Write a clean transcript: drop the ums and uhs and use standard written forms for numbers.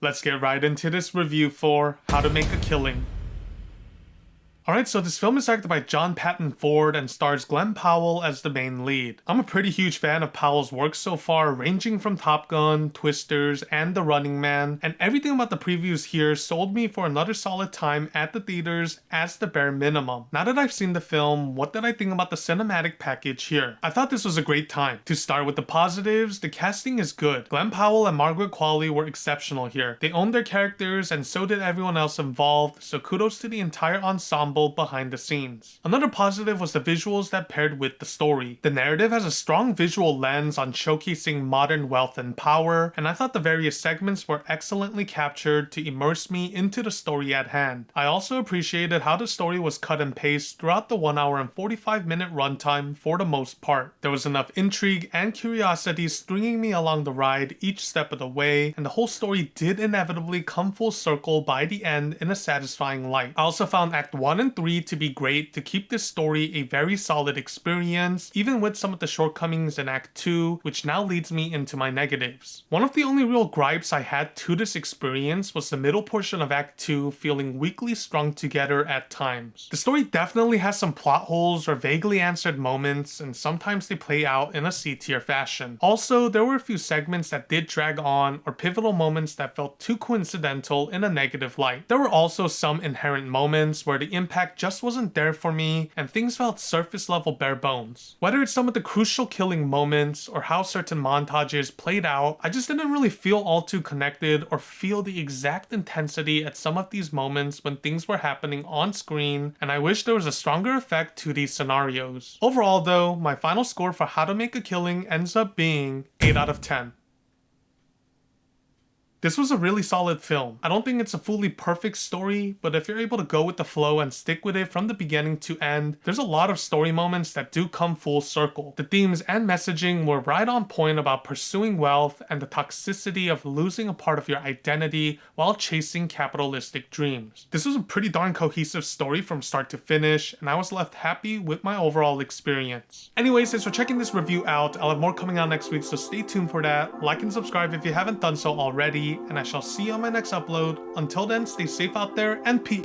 Let's get right into this review for How to Make a Killing. Alright, so this film is directed by John Patton Ford and stars Glen Powell as the main lead. I'm a pretty huge fan of Powell's work so far, ranging from Top Gun, Twisters, and The Running Man, and everything about the previews here sold me for another solid time at the theaters as the bare minimum. Now that I've seen the film, what did I think about the cinematic package here? I thought this was a great time. To start with the positives, the casting is good. Glen Powell and Margaret Qualley were exceptional here. They owned their characters and so did everyone else involved, so kudos to the entire ensemble behind the scenes. Another positive was the visuals that paired with the story. The narrative has a strong visual lens on showcasing modern wealth and power, and I thought the various segments were excellently captured to immerse me into the story at hand. I also appreciated how the story was cut and paced throughout the 1 hour and 45 minute runtime for the most part. There was enough intrigue and curiosity stringing me along the ride each step of the way, and the whole story did inevitably come full circle by the end in a satisfying light. I also found Act 1 and 3 to be great to keep this story a very solid experience, even with some of the shortcomings in Act 2, which now leads me into my negatives. One of the only real gripes I had to this experience was the middle portion of Act 2 feeling weakly strung together at times. The story definitely has some plot holes or vaguely answered moments, and sometimes they play out in a C-tier fashion. Also, there were a few segments that did drag on, or pivotal moments that felt too coincidental in a negative light. There were also some inherent moments where the impact just wasn't there for me, and things felt surface level bare bones. Whether it's some of the crucial killing moments or how certain montages played out, I just didn't really feel all too connected or feel the exact intensity at some of these moments when things were happening on screen, and I wish there was a stronger effect to these scenarios. Overall though, my final score for How to Make a Killing ends up being 8 out of 10. This was a really solid film. I don't think it's a fully perfect story, but if you're able to go with the flow and stick with it from the beginning to end, there's a lot of story moments that do come full circle. The themes and messaging were right on point about pursuing wealth and the toxicity of losing a part of your identity while chasing capitalistic dreams. This was a pretty darn cohesive story from start to finish, and I was left happy with my overall experience. Anyways, thanks for checking this review out. I'll have more coming out next week, so stay tuned for that. Like and subscribe if you haven't done so already, and I shall see you on my next upload. Until then, stay safe out there and peace.